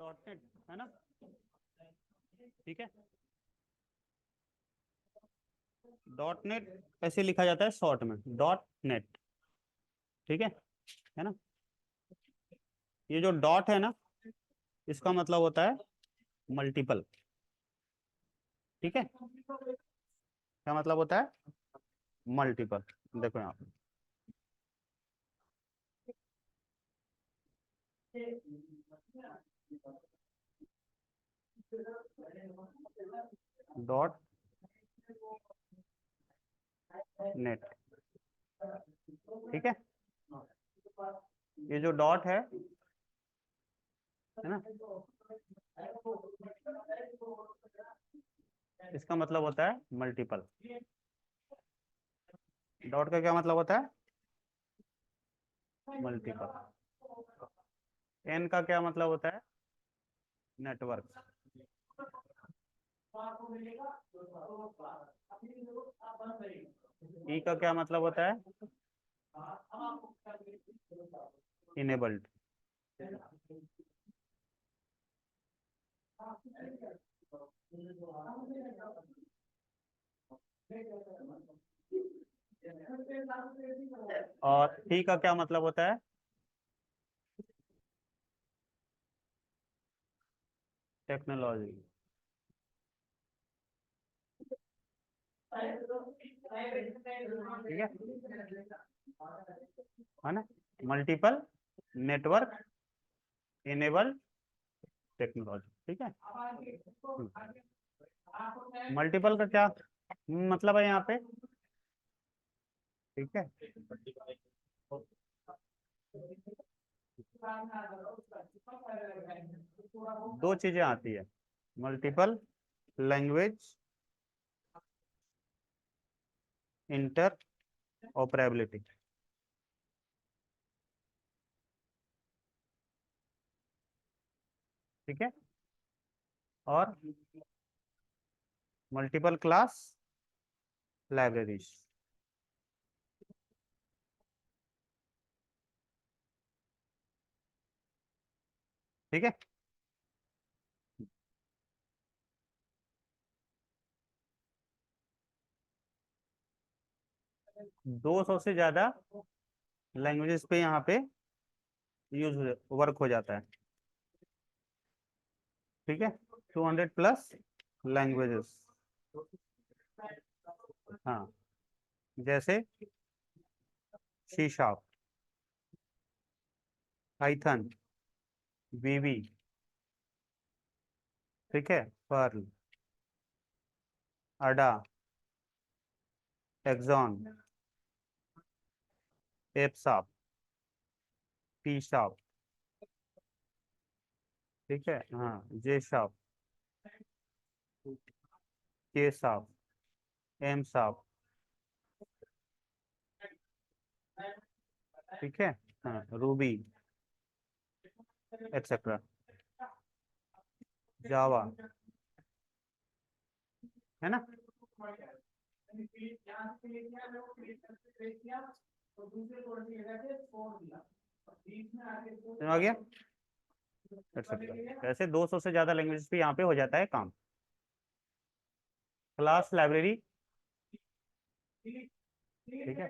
Dot net है ना, ठीक है। डॉट नेट ऐसे लिखा जाता है शॉर्ट में, डॉट नेट, ठीक है ना। ये जो डॉट है ना, इसका मतलब होता है मल्टीपल, ठीक है। क्या मतलब होता है? मल्टीपल। देखो यहाँ पे डॉट नेट, ठीक है। ये जो डॉट है ना, इसका मतलब होता है मल्टीपल। डॉट का क्या मतलब होता है? मल्टीपल। एन का क्या मतलब होता है? नेटवर्क। ई का क्या मतलब होता है? इनेबल्ड। और टी का क्या मतलब होता है? टेक्नोलॉजी, ठीक है ना। मल्टीपल, नेटवर्क, इनेबल, टेक्नोलॉजी, ठीक है। मल्टीपल का क्या मतलब है यहाँ पे, ठीक है। दो चीजें आती है, मल्टीपल लैंग्वेज इंटर ऑपरेबिलिटी, ठीक है। और मल्टीपल क्लास लाइब्रेरीज, ठीक है। 200 से ज्यादा लैंग्वेजेस पे यहाँ पे यूज वर्क हो जाता है, ठीक है। 200 प्लस लैंग्वेजेस, हाँ, जैसे सी शार्प, पाइथन, वीवी, ठीक है, पर्ल, अडा, एक्सॉन, एप शार्प, पी शार्प, ठीक है, हाँ, J sharp, K sharp, M sharp, ठीक है, हाँ, रूबी, एक्सेट्रा, जावा, है ना। समझ आ गया, एक्सेट्रा। ऐसे 200 से ज्यादा लैंग्वेज पे यहाँ पे हो जाता है काम। क्लास लाइब्रेरी, ठीक है।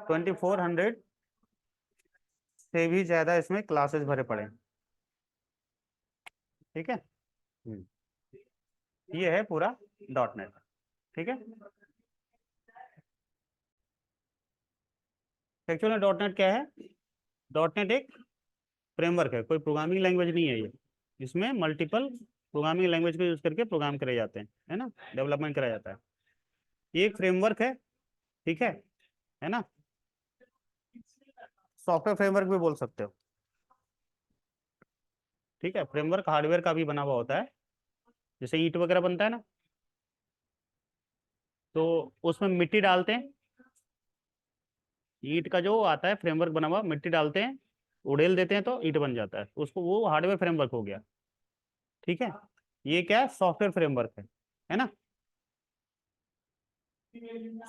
2400 से भी ज्यादा इसमें क्लासेस भरे पड़े हैं, ठीक है। ये है पूरा डॉट नेट, ठीक है। एक्चुअली डॉट नेट क्या है? डॉट नेट एक फ्रेमवर्क है, कोई प्रोग्रामिंग लैंग्वेज नहीं है ये। इसमें मल्टीपल प्रोग्रामिंग लैंग्वेज को यूज करके प्रोग्राम करे जाते हैं, है ना, डेवलपमेंट कराया जाता है। ये एक फ्रेमवर्क है, ठीक है ना। सॉफ्टवेयर फ्रेमवर्क भी बोल सकते हो, ठीक है। फ्रेमवर्क हार्डवेयर का भी बना हुआ होता है, जैसे ईंट वगैरह बनता है ना, तो उसमें मिट्टी डालते हैं। ईंट का जो आता है फ्रेमवर्क बना हुआ, मिट्टी डालते हैं, उड़ेल देते हैं तो ईंट बन जाता है, उसको वो हार्डवेयर फ्रेमवर्क हो गया, ठीक है। ये क्या है? सॉफ्टवेयर फ्रेमवर्क है ना।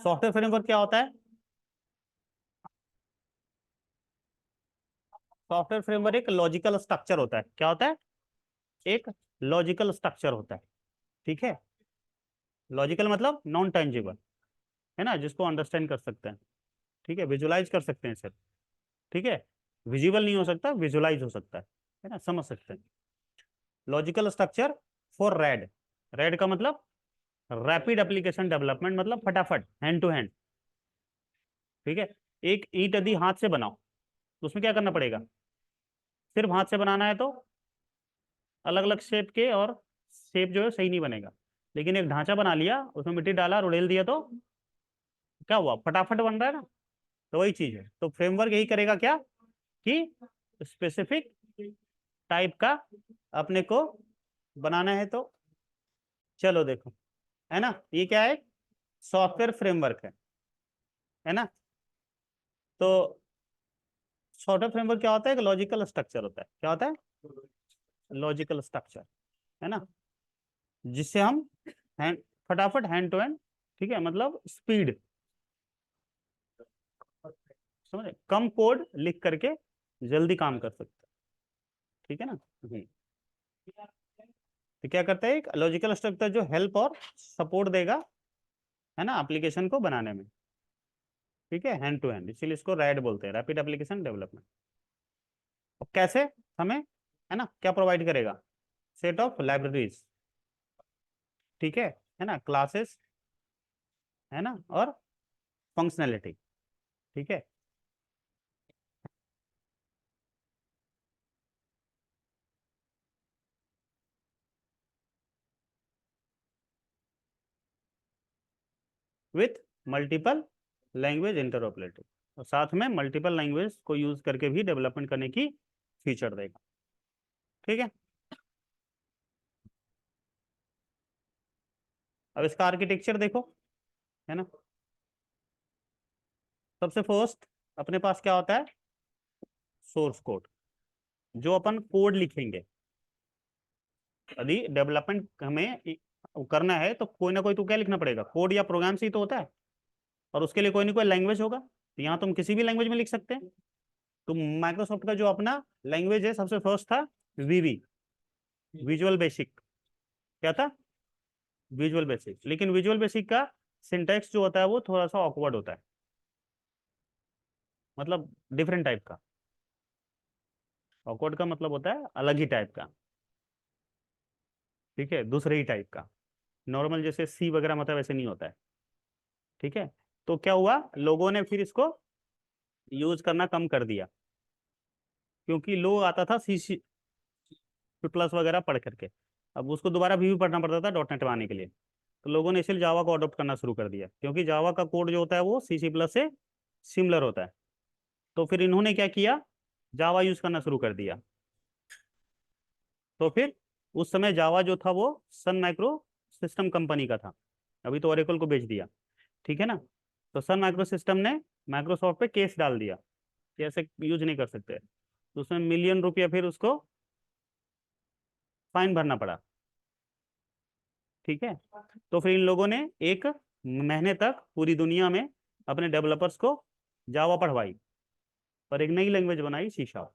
सॉफ्टवेयर फ्रेमवर्क क्या होता है? सॉफ्टवेयर फ्रेमवर्क एक लॉजिकल स्ट्रक्चर होता है। क्या होता है? एक लॉजिकल स्ट्रक्चर होता है। ठीक है, लॉजिकल मतलब नॉन टेंजिबल, है ना, जिसको अंडरस्टैंड कर सकते हैं। ठीक है, विजुलाइज कर सकते हैं सिर्फ। ठीक है, विजिबल नहीं हो सकता, विजुलाइज हो सकता है ना, समझ सकते हैं। Logical structure for red. Red का मतलब रैपिड एप्लीकेशन डेवलपमेंट, मतलब फटाफट, हैंड टू हैंड। ठीक है, एक ईंट यदि हाथ से बनाओ तो उसमें क्या करना पड़ेगा? सिर्फ हाथ से बनाना है तो अलग अलग शेप के, और शेप जो है सही नहीं बनेगा। लेकिन एक ढांचा बना लिया, उसमें मिट्टी डाला, रोडेल दिया, तो क्या हुआ? फटाफट बन रहा है ना। तो वही चीज है, तो फ्रेमवर्क यही करेगा क्या, कि स्पेसिफिक टाइप का अपने को बनाना है। तो चलो देखो, है ना, ये क्या है? सॉफ्टवेयर फ्रेमवर्क है ना। तो सॉफ्टवेयर फ्रेमवर्क क्या होता है? एक लॉजिकल स्ट्रक्चर होता है। क्या होता है? लॉजिकल स्ट्रक्चर, है ना, जिससे हम हैंड फटाफट, हैंड टू हैंड, ठीक है, मतलब स्पीड, समझे, कम कोड लिख करके जल्दी काम कर सकते हैं। ठीक है ना। तो क्या करता है? एक लॉजिकल स्ट्रक्चर जो हेल्प और सपोर्ट देगा, है ना, एप्लीकेशन को बनाने में। ठीक है, हैंड टू हैंड, इसीलिए इसको रैड बोलते हैं, रैपिड एप्लीकेशन डेवलपमेंट। अब कैसे? हमें, है ना, क्या प्रोवाइड करेगा? Set of libraries. ठीक है ना, क्लासेस, है ना, और फंक्शनैलिटी। ठीक है, विथ मल्टीपल लैंग्वेज इंटरऑपरेबिलिटी, और साथ में मल्टीपल लैंग्वेज को यूज करके भी डेवलपमेंट करने की फीचर देगा। ठीक है, अब इसका आर्किटेक्चर देखो, है ना। सबसे फर्स्ट अपने पास क्या होता है? Source code. जो अपन कोड लिखेंगे, यदि डेवलपमेंट हमें करना है तो कोई ना कोई तो क्या लिखना पड़ेगा? कोड या प्रोग्राम से ही तो होता है, और उसके लिए कोई ना कोई लैंग्वेज होगा। तो यहाँ तुम किसी भी लैंग्वेज में लिख सकते हैं। तो माइक्रोसॉफ्ट का जो अपना लैंग्वेज है, सबसे फर्स्ट था वीवी, विजुअल बेसिक। क्या था? Visual basic. लेकिन विजुअल बेसिक का सिंटैक्स जो होता है वो थोड़ा सा ऑकवर्ड होता है, मतलब डिफरेंट टाइप का। ऑकवर्ड का मतलब होता है अलग ही टाइप का। ठीक है, दूसरे ही टाइप का। नॉर्मल जैसे सी वगैरह मतलब वैसे नहीं होता है। ठीक है, तो क्या हुआ, लोगों ने फिर इसको यूज करना कम कर दिया, क्योंकि लोग आता था सी सी प्लस वगैरह पढ़ करके। अब उसको दोबारा भी पढ़ना पड़ता था डॉट नेट में आने के लिए। तो लोगों ने इसलिए जावा को अडॉप्ट करना शुरू कर दिया, क्योंकि जावा का कोड जो होता है वो सी सी प्लस से सिमिलर होता है। तो फिर इन्होंने क्या किया, जावा यूज करना शुरू कर दिया। तो फिर उस समय जावा जो था वो सन माइक्रो सिस्टम कंपनी का था। अभी तो ओरेकल को बेच दिया। ठीक है ना। तो सन माइक्रो सिस्टम ने माइक्रोसॉफ्ट पे केस डाल दिया कि ऐसे यूज नहीं कर सकते। तो उसमें मिलियन रुपया फिर उसको फाइन भरना पड़ा। ठीक है, तो फिर इन लोगों ने एक महीने तक पूरी दुनिया में अपने डेवलपर्स को जावा पढ़वाई, और एक नई लैंग्वेज बनाई, सी शार्प।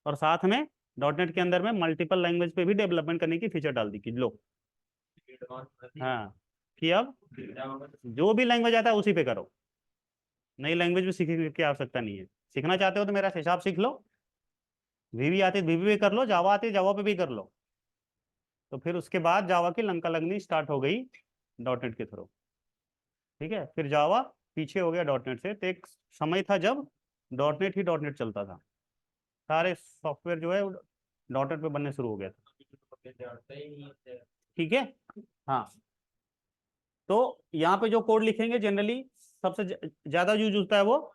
और साथ में डॉट नेट के अंदर में मल्टीपल लैंग्वेज पे भी डेवलपमेंट करने की फीचर डाल दी कि लो, हाँ, कि अब जो भी लैंग्वेज आता है उसी पे करो, नई लैंग्वेज भी सीखने की आवश्यकता नहीं है। सीखना चाहते हो तो मेरा हिसाब सीख लो, वीवी आती वीवी पे कर लो, जावा आती जावा पे भी कर लो। तो फिर उसके बाद जावा की लंका लगनी स्टार्ट हो गई डॉट नेट के थ्रू। ठीक है, फिर जावा पीछे हो गया डॉट नेट से। तो एक समय था जब डॉट नेट ही डॉट नेट चलता था, सारे सॉफ्टवेयर जो है डॉट नेट पे बनने शुरू हो गया था। ठीक है, हाँ। तो यहाँ पे जो कोड लिखेंगे जनरली सबसे ज्यादा यूज होता है वो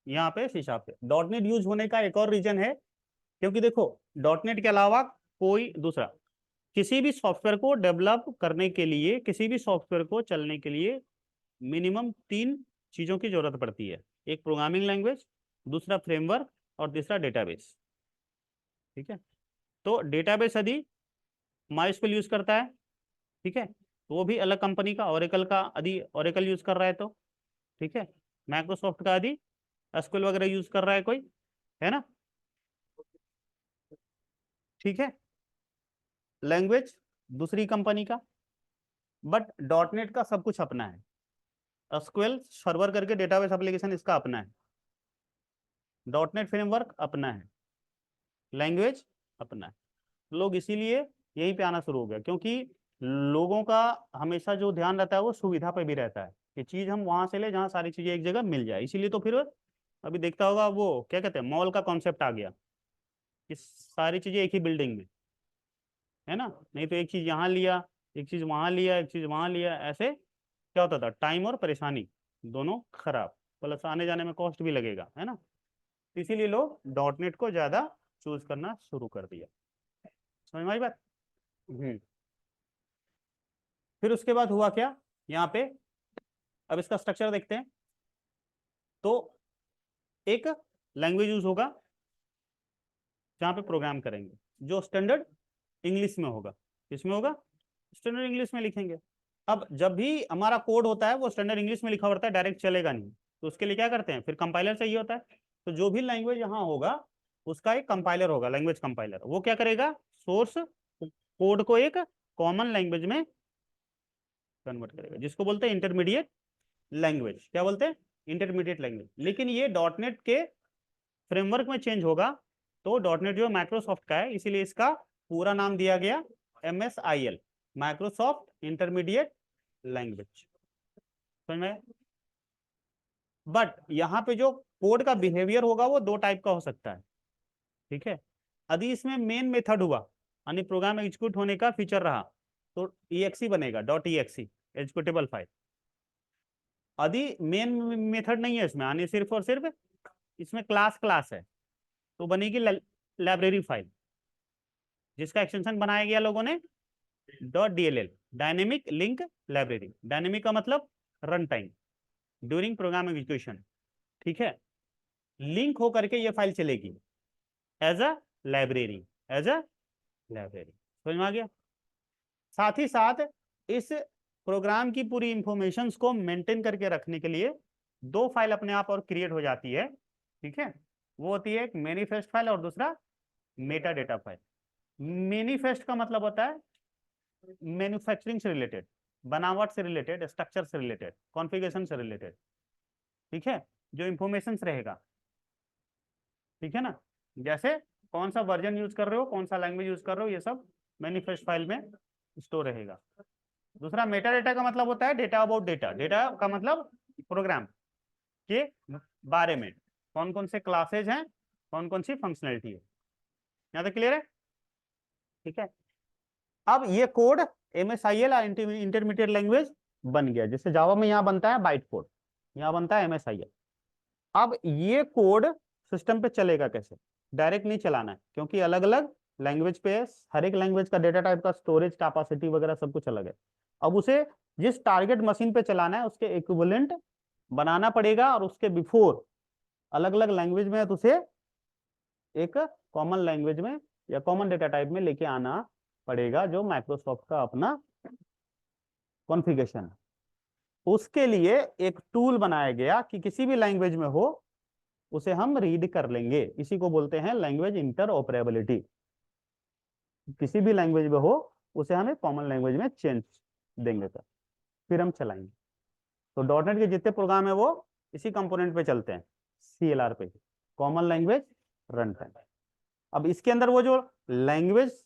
यहाँ पे सी शार्प पे। डॉट नेट यूज होने का एक और रीजन है, क्योंकि देखो, डॉट नेट के अलावा कोई दूसरा किसी भी सॉफ्टवेयर को डेवलप करने के लिए, किसी भी सॉफ्टवेयर को चलने के लिए मिनिमम तीन चीजों की जरूरत पड़ती है। एक प्रोग्रामिंग लैंग्वेज, दूसरा फ्रेमवर्क, और तीसरा डेटाबेस। ठीक है, तो डेटाबेस यदि माइस्क्यूएल यूज करता है, ठीक है, तो वो भी अलग कंपनी का, ओरेकल का यदि ओरेकल यूज कर रहा है तो, ठीक है, माइक्रोसॉफ्ट का यदि एसक्यूएल वगैरह यूज कर रहा है कोई, है ना, ठीक है, लैंग्वेज दूसरी कंपनी का, बट डॉट नेट का सब कुछ अपना है। एसक्यूएल सर्वर करके डेटाबेस एप्लीकेशन इसका अपना है, डॉट नेट फ्रेमवर्क अपना है, लैंग्वेज अपना है। लोग इसीलिए यहीं पे आना शुरू हो गया, क्योंकि लोगों का हमेशा जो ध्यान रहता है वो सुविधा पे भी रहता है कि चीज हम वहां से ले जहाँ सारी चीजें एक जगह मिल जाए। इसीलिए तो फिर अभी देखता होगा वो क्या कहते हैं, मॉल का कॉन्सेप्ट आ गया कि सारी चीजें एक ही बिल्डिंग में है ना। नहीं तो एक चीज यहाँ लिया, एक चीज वहां लिया, एक चीज वहां लिया, ऐसे क्या होता था, टाइम और परेशानी दोनों खराब, प्लस आने जाने में कॉस्ट भी लगेगा, है ना। इसीलिए लोग डॉट नेट को ज्यादा चूज करना शुरू कर दिया। समझ में आई बात। फिर उसके बाद हुआ क्या यहाँ पे, अब इसका स्ट्रक्चर देखते हैं। तो एक लैंग्वेज यूज होगा जहाँ पे प्रोग्राम करेंगे, जो स्टैंडर्ड इंग्लिश में होगा। किसमें होगा, स्टैंडर्ड इंग्लिश में लिखेंगे। अब जब भी हमारा कोड होता है वो स्टैंडर्ड इंग्लिश में लिखा होता है, डायरेक्ट चलेगा नहीं, तो उसके लिए क्या करते हैं, फिर कंपाइलर चाहिए होता है। तो जो भी लैंग्वेज यहाँ होगा उसका एक कंपाइलर होगा, लैंग्वेज कंपाइलर। वो क्या करेगा, सोर्स कोड को एक कॉमन लैंग्वेज में कन्वर्ट करेगा, जिसको बोलते हैं इंटरमीडिएट लैंग्वेज। क्या बोलते हैं, इंटरमीडिएट लैंग्वेज। लेकिन ये डॉट नेट के फ्रेमवर्क में चेंज होगा। तो डॉट नेट जो माइक्रोसॉफ्ट का है, इसीलिए इसका पूरा नाम दिया गया MSIL, माइक्रोसॉफ्ट इंटरमीडिएट लैंग्वेज। समझ में। बट यहाँ पे जो कोड का बिहेवियर होगा वो दो टाइप का हो सकता है, ठीक है। यदि इसमें मेन मेथड हुआ, यानी प्रोग्राम एग्जीक्यूट होने का फीचर रहा, तो EXE बनेगा, .exe एग्जीक्यूटेबल फाइल। यदि मेन मेथड नहीं है इसमें, यानी सिर्फ और सिर्फ इसमें क्लास है, तो बनेगी लाइब्रेरी फाइल, जिसका एक्सटेंशन बनाया गया लोगों ने .dll, dynamic link library. Dynamic का मतलब run time during program execution, ठीक है। लिंक होकर के ये फाइल चलेगी as a library, as a library. समझ में आ गया। साथ ही साथ इस प्रोग्राम की पूरी इंफॉर्मेशन को मेंटेन करके रखने के लिए दो फाइल अपने आप और क्रिएट हो जाती है, ठीक है। वो होती है एक मैनिफेस्ट फाइल और दूसरा मेटा डेटा फाइल। मैनिफेस्ट का मतलब होता है मैन्युफैक्चरिंग से रिलेटेड, बनावट से रिलेटेड, स्ट्रक्चर से रिलेटेड, कॉन्फ़िगरेशन से रिलेटेड, ठीक है, जो इंफॉर्मेशन रहेगा, ठीक है ना। जैसे कौन सा वर्जन यूज कर रहे हो, कौन सा लैंग्वेज यूज कर रहे हो, ये सब मैनिफेस्ट फाइल में स्टोर रहेगा। दूसरा मेटा डेटा का मतलब होता है डेटा अबाउट डेटा। डेटा का मतलब प्रोग्राम के बारे में, कौन कौन से क्लासेज हैं, कौन कौन सी फंक्शनलिटी है। यहाँ तक क्लियर है, ठीक है। अब ये कोड MSIL इंटरमीडिएट लैंग्वेज बन गया। जैसे जावा में यहाँ बनता है बाइट कोड, यहाँ बनता है MSIL। अब ये कोड सिस्टम पे चलेगा कैसे, डायरेक्ट नहीं चलाना है, क्योंकि अलग अलग लैंग्वेज पे हर एक लैंग्वेज का डेटा टाइप का स्टोरेज कैपेसिटी वगैरह सब कुछ अलग है। अब उसे जिस टारगेट मशीन पे चलाना है उसके इक्विवेलेंट बनाना पड़ेगा, और उसके बिफोर अलग अलग लैंग्वेज में है तो उसे एक कॉमन लैंग्वेज में या कॉमन डेटा टाइप में लेके आना पड़ेगा, जो माइक्रोसॉफ्ट का अपना कॉन्फ़िगरेशन है। उसके लिए एक टूल बनाया गया कि किसी भी लैंग्वेज में हो उसे हम रीड कर लेंगे। इसी को बोलते हैं लैंग्वेज इंटरऑपरेबिलिटी। किसी भी लैंग्वेज में हो उसे हमें कॉमन लैंग्वेज में चेंज देंगे, तो फिर हम चलाएंगे। तो डॉट नेट के जितने प्रोग्राम है वो इसी कंपोनेंट पे चलते हैं, CLR पे, कॉमन लैंग्वेज रन टाइम। अब इसके अंदर वो जो लैंग्वेज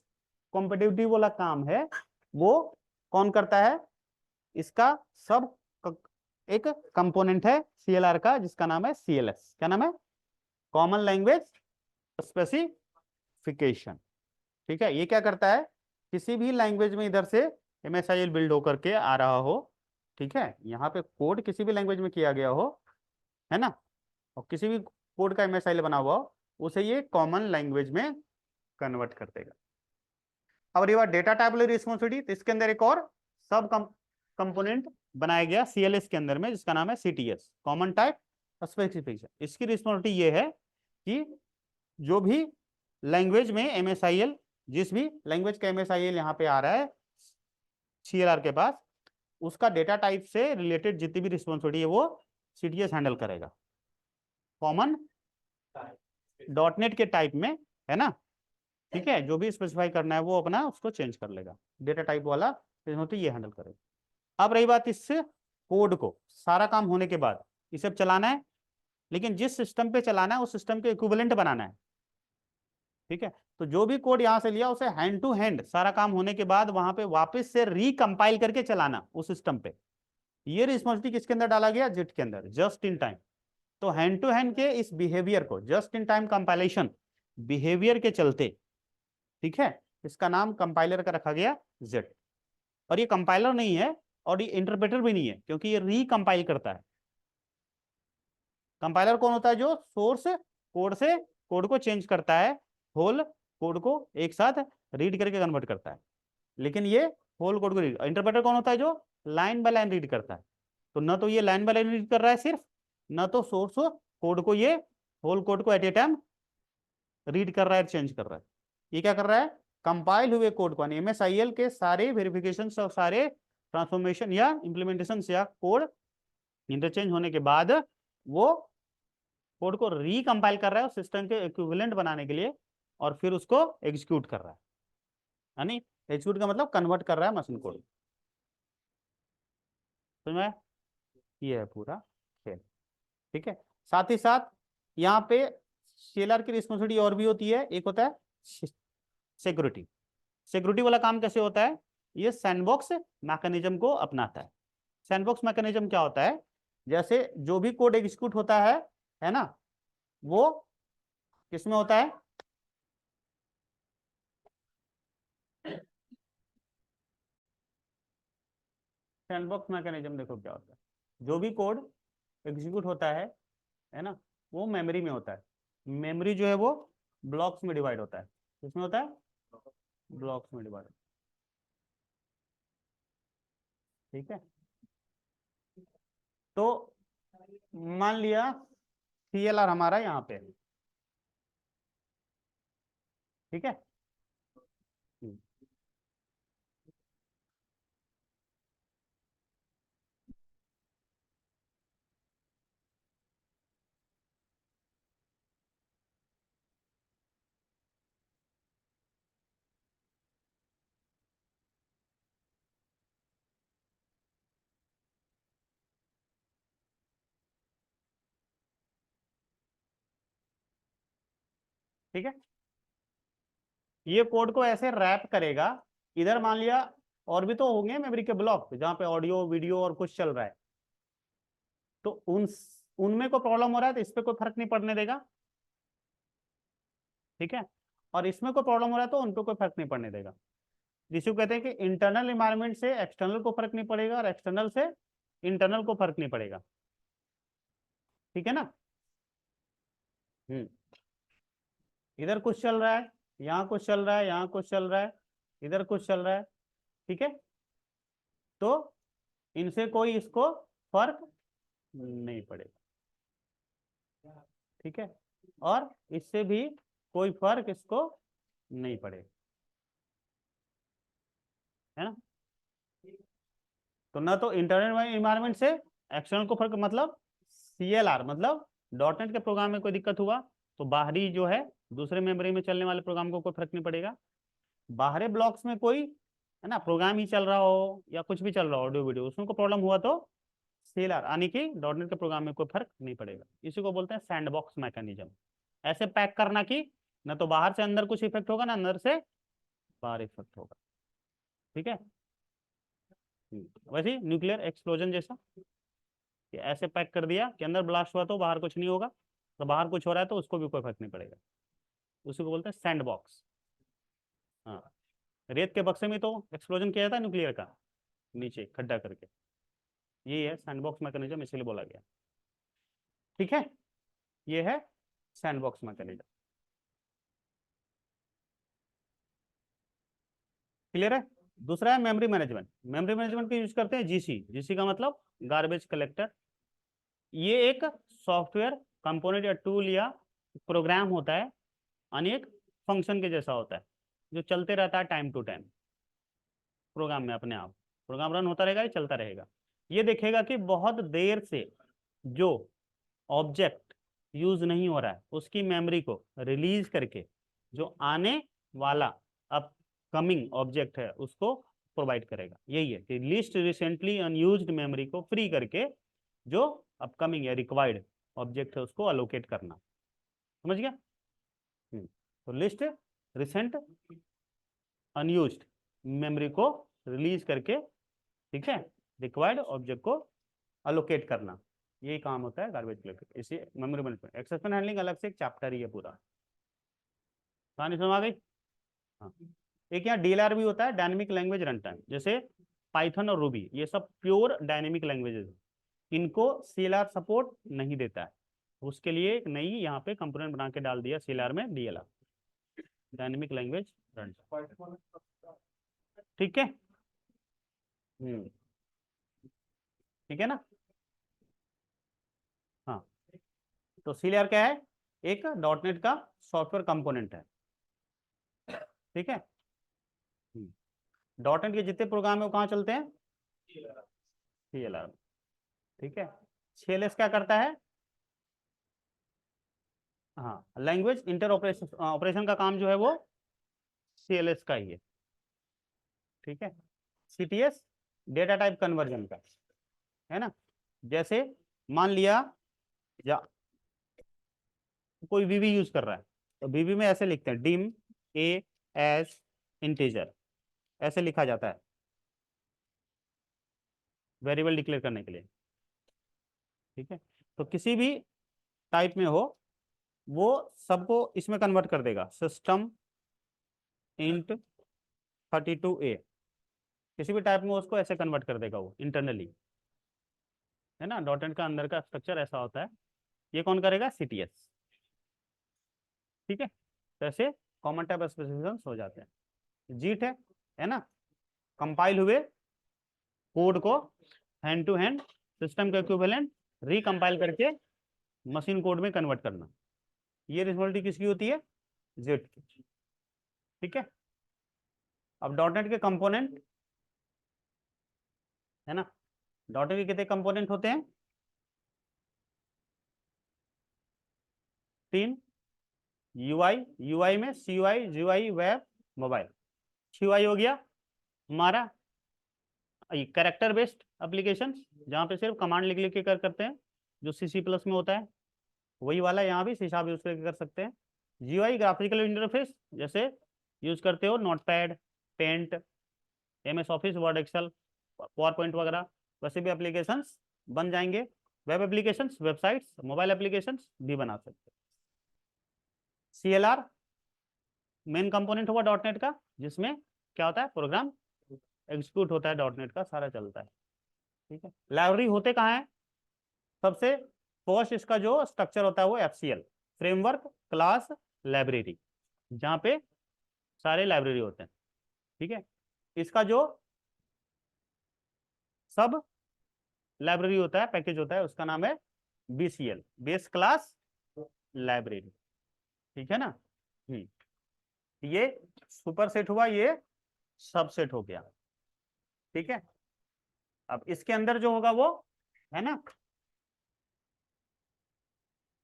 कॉम्पिटिटिव वाला काम है वो कौन करता है, इसका सब एक कंपोनेंट है CLR का, जिसका नाम है CLS। क्या नाम है, कॉमन लैंग्वेज स्पेसिफिकेशन, ठीक है। ये क्या करता है, किसी भी लैंग्वेज में इधर से MSIL बिल्ड होकर के आ रहा हो, ठीक है, यहाँ पे कोड किसी भी लैंग्वेज में किया गया हो, है ना, और किसी भी कोड का MSIL बना हुआ हो, उसे ये कॉमन लैंग्वेज में कन्वर्ट कर देगा। अब रही बात डेटा टाइप रिस्पॉन्सिबिलिटी, तो इसके अंदर एक और सब कंपोनेंट बनाया गया CLS के अंदर में, जिसका नाम है CTS, कॉमन टाइप स्पेसिफिकेशन। इसकी रिस्पॉन्सिबिलिटी ये है कि जो भी लैंग्वेज में MSIL, जिस भी लैंग्वेज का MSIL यहाँ पे आ रहा है CLR के पास, उसका डेटा टाइप से रिलेटेड जितनी भी रिस्पॉन्सिबिलिटी है वो CTS हैंडल करेगा, कॉमन डॉट नेट के टाइप में, है ना। ठीक है, जो भी स्पेसिफाई करना है वो अपना उसको चेंज कर लेगा, डेटा टाइप वाला तो ये हैंडल करेगा। अब रही बात इस कोड को, सारा काम होने के बाद इसे अब चलाना है, लेकिन जिस सिस्टम पे चलाना है उस सिस्टम के इक्विवेलेंट बनाना है। ठीक है, तो जो भी कोड यहां से लिया उसे हैंड टू हैंड सारा काम होने के बाद वहां पे वापस से रिकंपाइल करके चलाना उस सिस्टम पे। ये रिस्पॉन्सिबिलिटी किसके अंदर डाला गया, JIT के अंदर, जस्ट इन टाइम। तो हैंड टू हैंड के इस बिहेवियर को, just in time compilation behaviour के चलते, ठीक है, इसका नाम कंपाइलर का रखा गया JIT। और ये कंपाइलर नहीं है और ये इंटरप्रेटर भी नहीं है, क्योंकि ये रिकंपाइल करता है। कंपाइलर कौन होता है, जो सोर्स कोड से कोड को चेंज करता है, होल कोड को एक साथ रीड करके कन्वर्ट करता है। लेकिन ये होल कोड को रीड, इंटरप्रेटर कौन होता है, जो लाइन बाय लाइन रीड करता है। तो ना तो ये लाइन बाय लाइन रीड कर रहा है सिर्फ, ना तो सोर्स कोड को, ये होल कोड को एट ए टाइम रीड कर रहा है, चेंज कर रहा है। ये क्या कर रहा है, कंपाइल हुए कोड को, MSIL के सारे वेरिफिकेशन और सारे ट्रांसफॉर्मेशन या इंप्लीमेंटेशन या कोड इंटरचेंज होने के बाद वो कोड को रिकंपाइल कर रहा है सिस्टम के इक्विवेलेंट बनाने के लिए, और फिर उसको एग्जीक्यूट कर रहा है। यानी एग्जीक्यूट का मतलब कन्वर्ट कर रहा है मशीन कोड। समझ में? ये है पूरा खेल। ठीक है, साथ ही साथ यहाँ पे CLR की रिस्पॉन्सिबिलिटी और भी होती है। एक होता है सिक्योरिटी। सिक्योरिटी वाला काम कैसे होता है, ये सैंडबॉक्स मैकेनिज्म को अपनाता है। सैंडबॉक्स मैकेनिज्म क्या होता है, जैसे जो भी कोड एग्जीक्यूट होता है ना, वो किसमें होता है, सैंडबॉक्स मैकेनिज्म देखो क्या होता है। जो भी कोड एग्जीक्यूट होता है ना, वो मेमोरी में होता है। मेमोरी जो है वो ब्लॉक्स में डिवाइड होता है। किसमें होता है, ब्लॉक्स में डिवाइड। ठीक है, तो मान लिया CLR हमारा यहाँ पे, ठीक है। ठीक है, ये कोड को ऐसे रैप करेगा। इधर मान लिया और भी तो होंगे मेमोरी के ब्लॉक जहाँ पे ऑडियो वीडियो और कुछ चल रहा है, तो उनमें कोई प्रॉब्लम हो रहा है तो इस पे कोई फर्क नहीं पड़ने देगा। ठीक है, और इसमें कोई प्रॉब्लम हो रहा है तो उन पे कोई फर्क नहीं पड़ने देगा। जिसको कहते हैं कि इंटरनल इन्वायरमेंट से एक्सटर्नल को फर्क नहीं पड़ेगा और एक्सटर्नल से इंटरनल को फर्क नहीं पड़ेगा। ठीक है ना। इधर कुछ चल रहा है, यहाँ कुछ चल रहा है, यहाँ कुछ चल रहा है, इधर कुछ चल रहा है। ठीक है, तो इनसे कोई इसको फर्क नहीं पड़ेगा। ठीक है, और इससे भी कोई फर्क इसको नहीं पड़ेगा, है ना। तो ना तो इंटरनल इन्वायरमेंट से एक्सटर्नल को फर्क, मतलब CLR मतलब .NET के प्रोग्राम में कोई दिक्कत हुआ तो बाहरी जो है दूसरे मेमोरी में चलने वाले प्रोग्राम को कोई फर्क नहीं पड़ेगा। बाहरी ब्लॉक्स में कोई, है ना, प्रोग्राम ही चल रहा हो या कुछ भी चल रहा हो ऑडियो वीडियो, उसमें कोई प्रॉब्लम हुआ तो CLR यानी कि .NET के प्रोग्राम में कोई फर्क नहीं पड़ेगा। इसी को बोलते हैं सैंडबॉक्स मैकेनिज्म। ऐसे पैक करना कि ना तो बाहर से अंदर कुछ इफेक्ट होगा ना अंदर से बाहर इफेक्ट होगा। ठीक है, वैसे न्यूक्लियर एक्सप्लोजन जैसा कि ऐसे पैक कर दिया कि अंदर ब्लास्ट हुआ तो बाहर कुछ नहीं होगा, तो बाहर कुछ हो रहा है तो उसको भी कोई फर्क नहीं पड़ेगा। उसी को बोलते हैं सैंड बॉक्स। हाँ, रेत के बक्से में तो एक्सप्लोजन किया जाता है न्यूक्लियर का, नीचे खड्डा करके। ये है सैंड बॉक्स मैकेनिज्म, इसलिए बोला गया। ठीक है, ये है सैंड बॉक्स मैकेनिज्म। क्लियर है। दूसरा है मेमोरी मैनेजमेंट। मेमोरी मैनेजमेंट को यूज करते हैं GC का मतलब गार्बेज कलेक्टर। ये एक सॉफ्टवेयर कंपोनेंट या टूल या प्रोग्राम होता है, अनेक फंक्शन के जैसा होता है, जो चलते रहता है टाइम टू टाइम प्रोग्राम में। अपने आप प्रोग्राम रन होता रहेगा, ये चलता रहेगा। ये देखेगा कि बहुत देर से जो ऑब्जेक्ट यूज नहीं हो रहा है उसकी मेमोरी को रिलीज करके जो आने वाला अपकमिंग ऑब्जेक्ट है उसको प्रोवाइड करेगा। यही है कि लिस्ट रिसेंटली अनयूज्ड मेमोरी को फ्री करके जो अपकमिंग या रिक्वायर्ड ऑब्जेक्ट है उसको अलोकेट करना। समझ गया? तो लिस्ट रिसेंट अनयूज्ड मेमोरी को रिलीज करके, ठीक है, रिक्वायर्ड ऑब्जेक्ट को अलोकेट करना, यही काम होता है गार्बेज कलेक्टर। इसी मेमोरी मैनेजमेंट, एक्सेप्शन हैंडलिंग अलग से एक चैप्टर ही है पूरा। कहानी समझ आ गई? हाँ। एक यहाँ डीएलआर भी होता है, डायनेमिक लैंग्वेज रन टाइम, जैसे पाइथन और रूबी, ये सब प्योर डायनेमिक लैंग्वेजेस है, इनको सीएलआर सपोर्ट नहीं देता है। उसके लिए एक नई यहाँ पे कंपोनेंट बना के डाल दिया सीएलआर में, डीएलआर, डायनेमिक लैंग्वेज रन। ठीक है, ठीक है ना? हाँ, तो सीएलआर क्या है? एक डॉटनेट का सॉफ्टवेयर कंपोनेंट है। ठीक है, डॉटनेट के जितने प्रोग्राम है वो कहाँ चलते हैं? सीएलआर। ठीक है, सीएलएस क्या करता है? हाँ, लैंग्वेज इंटर ऑपरेशन, ऑपरेशन का काम जो है वो सीएलएस का ही है। ठीक है, सीटीएस डेटा टाइप कन्वर्जन का है ना। जैसे मान लिया या कोई वीबी यूज कर रहा है, तो वीबी में ऐसे लिखते हैं डिम ए एस इंटीजर, ऐसे लिखा जाता है वेरिएबल डिक्लेयर करने के लिए। ठीक है, तो किसी भी टाइप में हो वो सबको इसमें कन्वर्ट कर देगा, सिस्टम इंट 32A, किसी भी टाइप में उसको ऐसे कन्वर्ट कर देगा वो इंटरनली, है ना। डॉटनेट का अंदर का स्ट्रक्चर ऐसा होता है। ये कौन करेगा? सीटीएस। ठीक है, तो ऐसे कॉमन टाइप स्पेसिफिकेशन हो जाते हैं। जीट है ना, कंपाइल हुए कोड को हैंड टू हैंड सिस्टम के इक्विवेलेंट रिकंपाइल करके मशीन कोड में कन्वर्ट करना, ये रिस्पॉन्सिबिलिटी किसकी होती है? जेट की। ठीक है, अब डॉटनेट के कंपोनेंट है ना, डॉटनेट के कितने कंपोनेंट होते हैं? 3। यूआई में CUI, GUI, web, mobile. CUI हो गया हमारा कैरेक्टर बेस्ड एप्लीकेशन, जहाँ पे सिर्फ कमांड लिख लिख के करते हैं, जो सी प्लस में होता है, वही वाला यहाँ भी सी# यूज करके कर सकते हैं। जीयूआई ग्राफिकल इंटरफेस, जैसे यूज करते हो Notepad, Paint, MS Office, Word, Excel, PowerPoint वगैरह, वैसे भी एप्लीकेशंस बन जाएंगे। Web applications, websites, mobile applications भी बना सकते हैं। सीएलआर मेन कंपोनेंट हुआ डॉटनेट का, जिसमें क्या होता है? प्रोग्राम एग्जीक्यूट होता है, डॉटनेट का सारा चलता है। ठीक है, लाइब्रेरी होते कहाँ है? सबसे फर्स्ट इसका जो स्ट्रक्चर होता है वो एफसीएल, फ्रेमवर्क क्लास लाइब्रेरी, जहाँ पे सारे लाइब्रेरी होते हैं। ठीक है, इसका जो सब लाइब्रेरी होता है, पैकेज होता है, उसका नाम है बीसीएल, बेस क्लास लाइब्रेरी। ठीक है ना। ये सुपर सेट हुआ, ये सबसेट हो गया। ठीक है, अब इसके अंदर जो होगा वो है ना,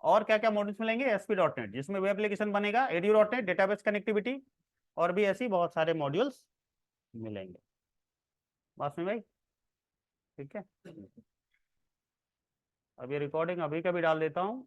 और क्या क्या मॉड्यूल्स मिलेंगे? ASP.NET, जिसमें वेब एप्लीकेशन बनेगा, edu.NET डेटाबेस कनेक्टिविटी, और भी ऐसी बहुत सारे मॉड्यूल्स मिलेंगे। बात में भाई, ठीक है। अब ये रिकॉर्डिंग अभी का भी डाल देता हूँ।